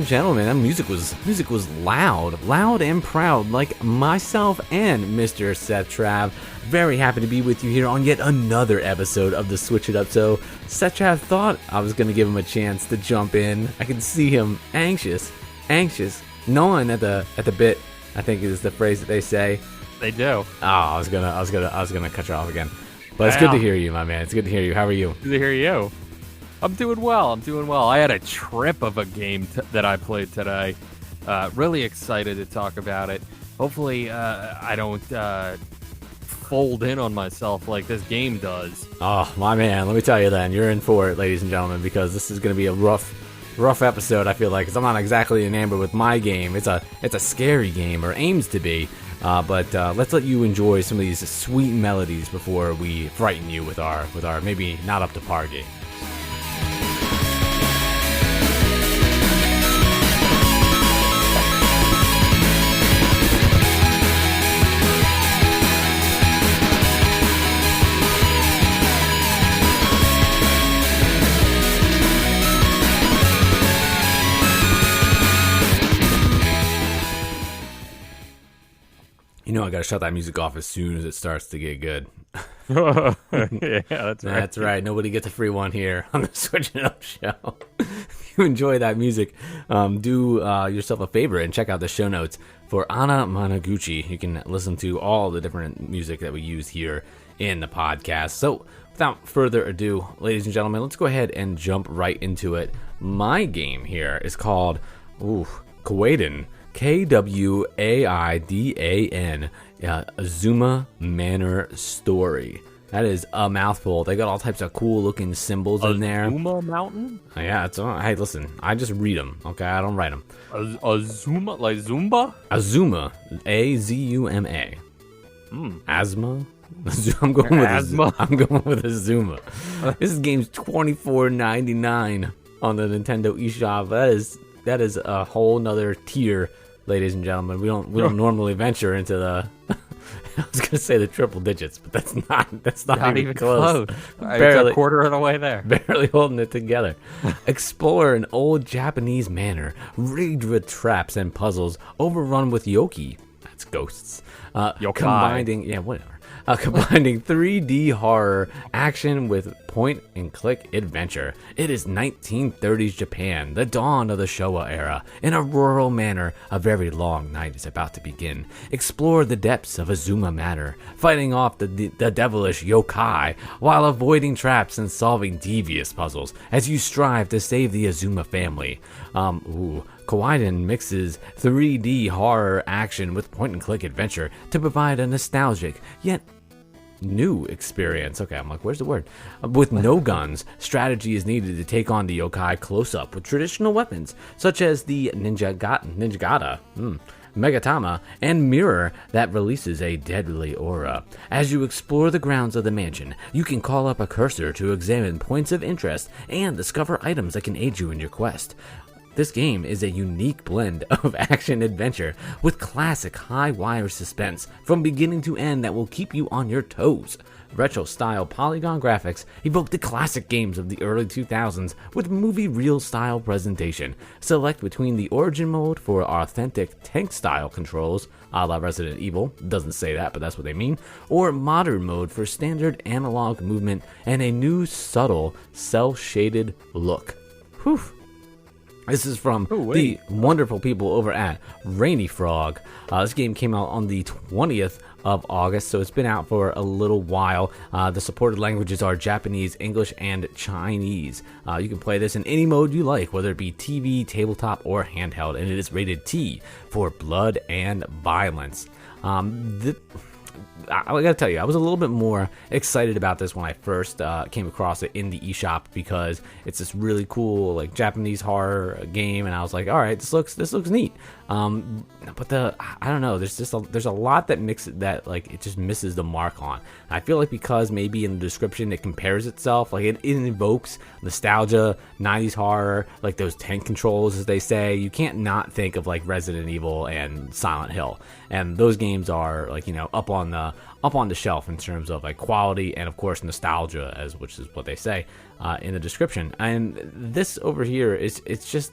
and gentlemen, that music was loud and proud, like myself and Mr. Seth Trav. Very happy to be with you here on yet another episode of the Switch It Up. So Seth Trav thought I was going to give him a chance to jump in. I can see him anxious, gnawing at the bit, I think is the phrase that they say. They do. Oh, I was gonna cut you off again, but it's good to hear you, my man. It's good to hear you. How are you? Good to hear you. I'm doing well. I had a trip of a game that I played today. Really excited to talk about it. Hopefully, I don't fold in on myself like this game does. Oh, my man. Let me tell you then. You're in for it, ladies and gentlemen, because this is going to be a rough episode, I feel like, because I'm not exactly enamored with my game. It's a scary game, or aims to be. But let's let you enjoy some of these sweet melodies before we frighten you with our maybe not up to par game. You know I gotta shut that music off as soon as it starts to get good. Yeah, that's right. That's right. Nobody gets a free one here on the Switch It Up show. If you enjoy that music, do yourself a favor and check out the show notes for Anna Managuchi. You can listen to all the different music that we use here in the podcast. So without further ado, ladies and gentlemen, let's go ahead and jump right into it. My game here is called Kwaidan. Kwaidan, Azuma Manor Story. That is a mouthful. They got all types of cool looking symbols in there. Azuma Mountain? Yeah, hey, listen, I just read them, okay? I don't write them. Azuma, like Zumba? Azuma, Azuma. Asthma? I'm going with Azuma. This game's $24.99 on the Nintendo eShop. That is a whole nother tier, ladies and gentlemen. We don't normally venture into the I was gonna say the triple digits, but that's not even close. Barely, it's a quarter of the way there. Barely holding it together. Explore an old Japanese manor rigged with traps and puzzles, overrun with yokai. That's ghosts. Yokai. Combining 3D horror action with point-and-click adventure. It is 1930s Japan, the dawn of the Showa era. In a rural manor, a very long night is about to begin. Explore the depths of Azuma Manor, fighting off the devilish yokai, while avoiding traps and solving devious puzzles as you strive to save the Azuma family. Kwaidan mixes 3D horror action with point-and-click adventure to provide a nostalgic, yet new experience. Okay, I'm like, where's the word? With no guns, strategy is needed to take on the yokai close up with traditional weapons, such as the ninjagata, Megatama, and mirror that releases a deadly aura. As you explore the grounds of the mansion, you can call up a cursor to examine points of interest and discover items that can aid you in your quest. This game is a unique blend of action-adventure with classic high-wire suspense from beginning to end that will keep you on your toes. Retro-style polygon graphics evoke the classic games of the early 2000s with movie-reel-style presentation. Select between the origin mode for authentic tank-style controls, a la Resident Evil, doesn't say that, but that's what they mean, or modern mode for standard analog movement and a new subtle, cel-shaded look. Whew. This is from the wonderful people over at Rainy Frog. This game came out on the 20th of August, so it's been out for a little while. The supported languages are Japanese, English, and Chinese. You can play this in any mode you like, whether it be TV, tabletop, or handheld, and it is rated T for blood and violence. I gotta tell you, I was a little bit more excited about this when I first came across it in the eShop, because it's this really cool like Japanese horror game, and I was like, all right, this looks neat. But I don't know, there's a lot that it just misses the mark on. I feel like because maybe in the description it compares itself, like it invokes nostalgia, 90s horror, like those tank controls as they say. You can't not think of like Resident Evil and Silent Hill, and those games are like, you know, up on the shelf in terms of like quality and of course nostalgia, which is what they say in the description. And this over here it's just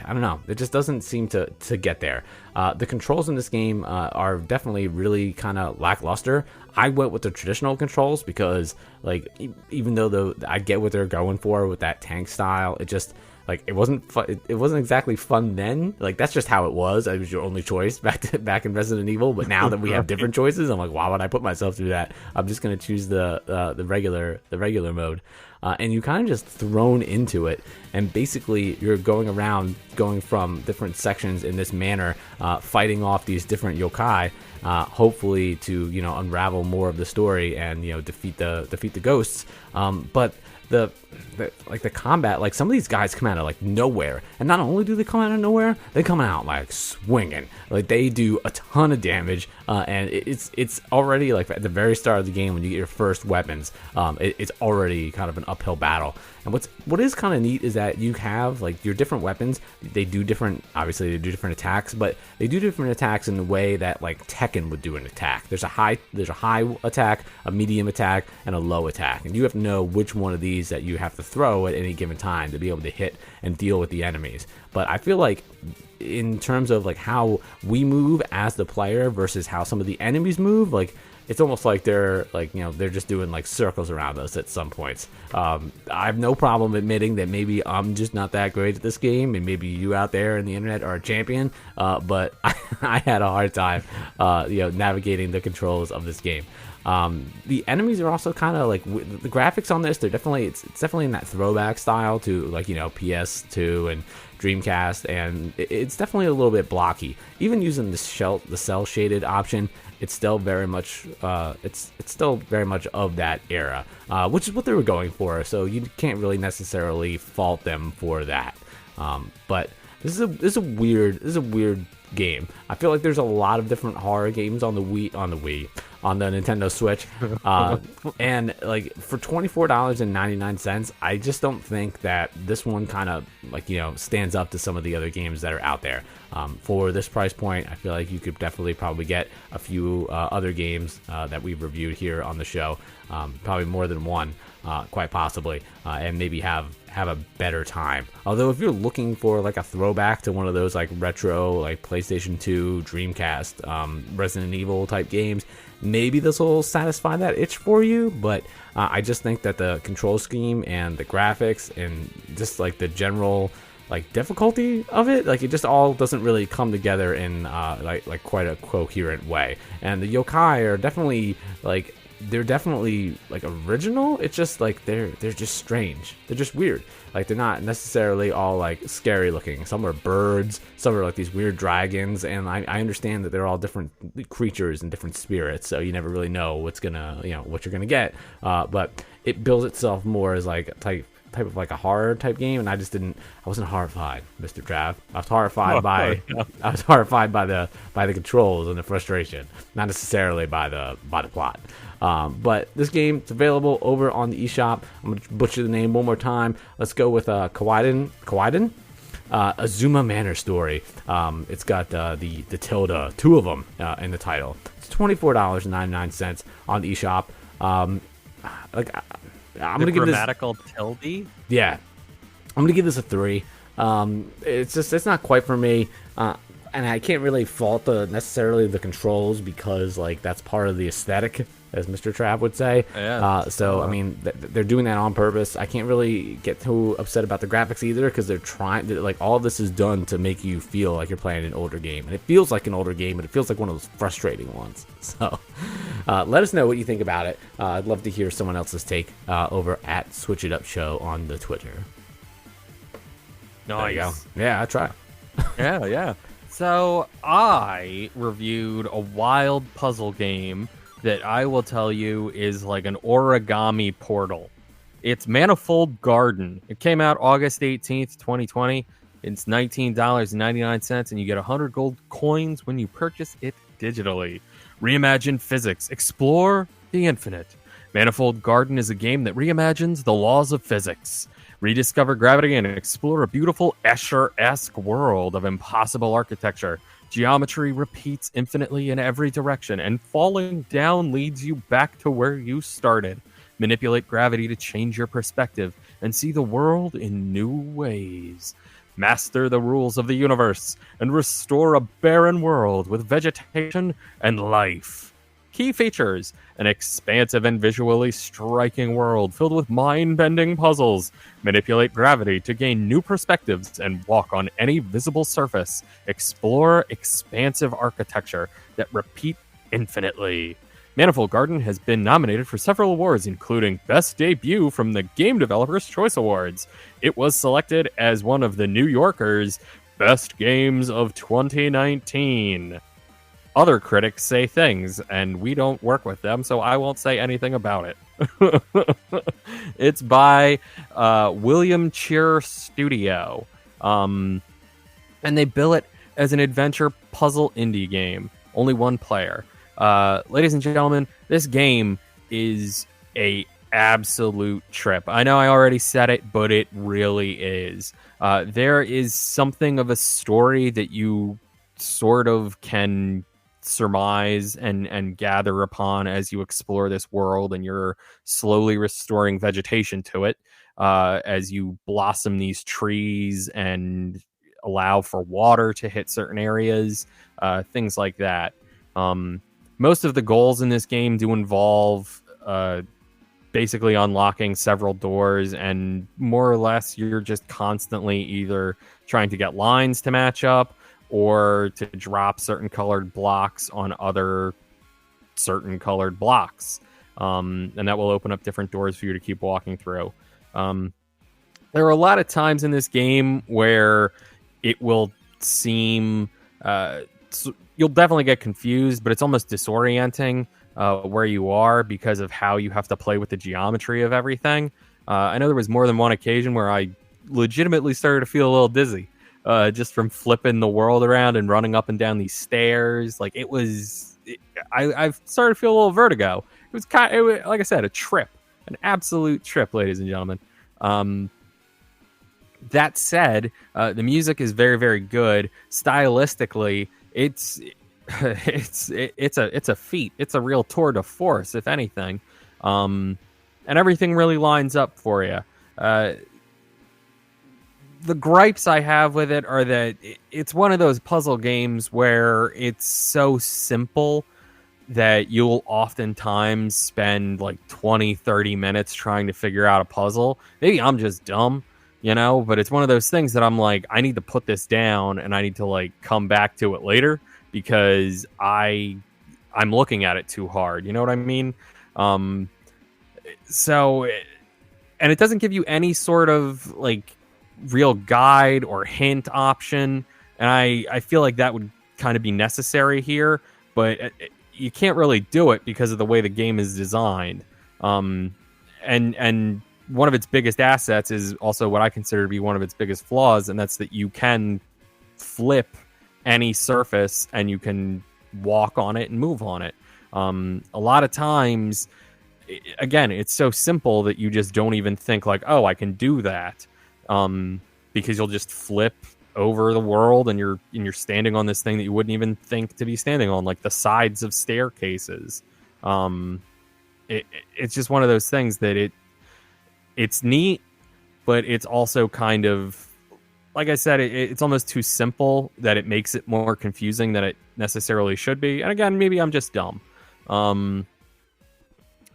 I don't know. It just doesn't seem to get there. The controls in this game are definitely really kind of lackluster. I went with the traditional controls because, like, even though I get what they're going for with that tank style, it just, like, it wasn't fun. It wasn't exactly fun then. Like, that's just how it was. It was your only choice back in Resident Evil. But now that we have different choices, I'm like, why would I put myself through that? I'm just gonna choose the regular mode. And you kind of just thrown into it, and basically you're going around, going from different sections in this manor, fighting off these different yokai, hopefully to unravel more of the story and defeat the ghosts. But the combat, like, some of these guys come out of like nowhere, and not only do they come out of nowhere, they come out like swinging. Like, they do a ton of damage, and it's already, like, at the very start of the game when you get your first weapons, it's already kind of an uphill battle. And what is kind of neat is that you have, like, your different weapons. They do different attacks, but they do different attacks in the way that, like, Tekken would do an attack. There's a high attack, a medium attack, and a low attack, and you have to know which one of these that you have to throw at any given time to be able to hit and deal with the enemies. But I feel like, in terms of, like, how we move as the player versus how some of the enemies move, like, it's almost like they're just doing, like, circles around us at some points. I have no problem admitting that maybe I'm just not that great at this game, and maybe you out there in the internet are a champion. But I had a hard time, navigating the controls of this game. The enemies are also kind of like, the graphics on this, it's definitely in that throwback style to, like, PS2 and Dreamcast, and it's definitely a little bit blocky. Even using the cell shaded option, it's still very much it's still very much of that era, which is what they were going for. So you can't really necessarily fault them for that. But this is a weird game. I feel like there's a lot of different horror games on the Nintendo Switch, and, like, for $24.99, I just don't think that this one kind of, like, stands up to some of the other games that are out there. For this price point, I feel like you could definitely probably get a few other games that we've reviewed here on the show, probably more than one, quite possibly, and maybe have a better time. Although, if you're looking for, like, a throwback to one of those, like, retro, like, PlayStation 2, Dreamcast, Resident Evil type games, maybe this will satisfy that itch for you. But I just think that the control scheme and the graphics and just, like, the general, like, difficulty of it, like, it just all doesn't really come together in like quite a coherent way. And the yokai are definitely, like, they're definitely, like, original. It's just, like, they're just strange. They're just weird. Like, they're not necessarily all, like, scary looking. Some are birds, some are, like, these weird dragons, and I understand that they're all different creatures and different spirits, so you never really know what you're gonna get. But it bills itself more as, like, a type of, like, a horror type game, and I wasn't horrified, Mr. Trav. I was horrified by the controls and the frustration, not necessarily by the plot. But this game, it's available over on the eShop. I'm gonna butcher the name one more time. Let's go with Kwaidan Azuma Manor story. It's got the tilde, two of them, in the title. It's $24.99 on the eShop. I'm gonna give this grammatical tilde. Yeah, I'm gonna give this a 3. It's not quite for me, and I can't really fault necessarily the controls, because, like, that's part of the aesthetic, as Mr. Trav would say. Yeah. So I mean, they're doing that on purpose. I can't really get too upset about the graphics either, because like, all of this is done to make you feel like you're playing an older game, and it feels like an older game, but it feels like one of those frustrating ones. So let us know what you think about it. I'd love to hear someone else's take over at SwitchITUP Show on the Twitter. Nice. There you go. Yeah, I try. Yeah. So I reviewed a wild puzzle game that I will tell you is like an origami portal. It's Manifold Garden. It came out August 18th, 2020. It's $19.99, and you get 100 gold coins when you purchase it digitally. Reimagine physics. Explore the infinite. Manifold Garden is a game that reimagines the laws of physics. Rediscover gravity and explore a beautiful Escher-esque world of impossible architecture. Geometry repeats infinitely in every direction, and falling down leads you back to where you started. Manipulate gravity to change your perspective and see the world in new ways. master the rules of the universe, and restore a barren world with vegetation and life. Key features: an expansive and visually striking world filled with mind-bending puzzles. Manipulate gravity to gain new perspectives and walk on any visible surface. Explore expansive architecture that repeat infinitely. Manifold Garden has been nominated for several awards, including Best Debut from the Game Developers' Choice Awards. It was selected as one of the New Yorker's Best Games of 2019. Other critics say things, and we don't work with them, so I won't say anything about it. It's by William Cheer Studio, and they bill it as an adventure puzzle indie game. Only one player. Ladies and gentlemen, this game is a absolute trip. I know I already said it, but it really is. There is something of a story that you sort of can surmise and gather upon as you explore this world, and you're slowly restoring vegetation to it as you blossom these trees and allow for water to hit certain areas, things like that. Most of the goals in this game do involve basically unlocking several doors, and more or less you're just constantly either trying to get lines to match up or to drop certain colored blocks on other certain colored blocks. And that will open up different doors for you to keep walking through. There are a lot of times in this game where it will seem... you'll definitely get confused, but it's almost disorienting where you are because of how you have to play with the geometry of everything. I know there was more than one occasion where I legitimately started to feel a little dizzy. Just from flipping the world around and running up and down these stairs. Like, I started to feel a little vertigo. It was like I said, a trip, an absolute trip, ladies and gentlemen. That said, the music is very, very good. Stylistically, it's a feat. It's a real tour de force, if anything. And everything really lines up for you. The gripes I have with it are that it's one of those puzzle games where it's so simple that you'll oftentimes spend like 20, 30 minutes trying to figure out a puzzle. Maybe I'm just dumb, but it's one of those things that I'm like, I need to put this down and I need to like come back to it later because I'm looking at it too hard. You know what I mean? And it doesn't give you any sort of like real guide or hint option, and I feel like that would kind of be necessary here, but you can't really do it because of the way the game is designed. And one of its biggest assets is also what I consider to be one of its biggest flaws, and that's that you can flip any surface and you can walk on it and move on it. A lot of times, again, it's so simple that you just don't even think like, oh, I can do that. Because you'll just flip over the world and you're standing on this thing that you wouldn't even think to be standing on, like the sides of staircases. It's just one of those things that it's neat, but it's also kind of, like I said, it's almost too simple that it makes it more confusing than it necessarily should be. And again, maybe I'm just dumb.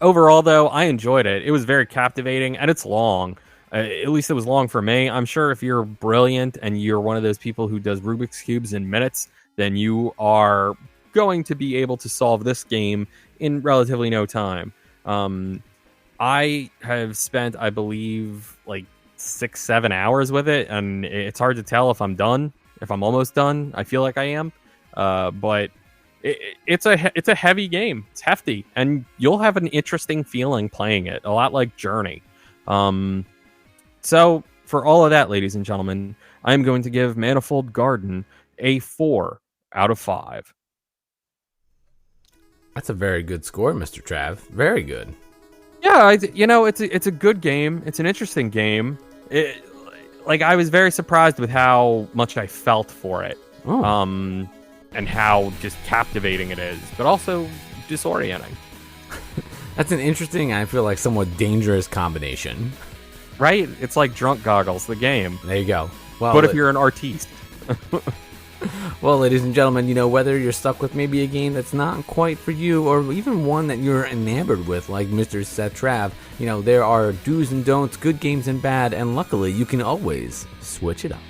Overall, though, I enjoyed it. It was very captivating, and it's long. At least it was long for me. I'm sure if you're brilliant and you're one of those people who does Rubik's Cubes in minutes, then you are going to be able to solve this game in relatively no time. I have spent, I believe, like 6-7 hours with it, and it's hard to tell if I'm done, if I'm almost done. I feel like I am. But it's a heavy game. It's hefty, and you'll have an interesting feeling playing it, a lot like Journey. So, for all of that, ladies and gentlemen, I'm going to give Manifold Garden a 4 out of 5. That's a very good score, Mr. Trav. Very good. Yeah, it's a good game. It's an interesting game. I was very surprised with how much I felt for it. Oh. And how just captivating it is, but also disorienting. That's an interesting, I feel like, somewhat dangerous combination. Right? It's like Drunk Goggles, the game. There you go. Well, but if you're an artiste. Well, ladies and gentlemen, whether you're stuck with maybe a game that's not quite for you, or even one that you're enamored with, like Mr. Seth Trav, there are do's and don'ts, good games and bad, and luckily you can always switch it up.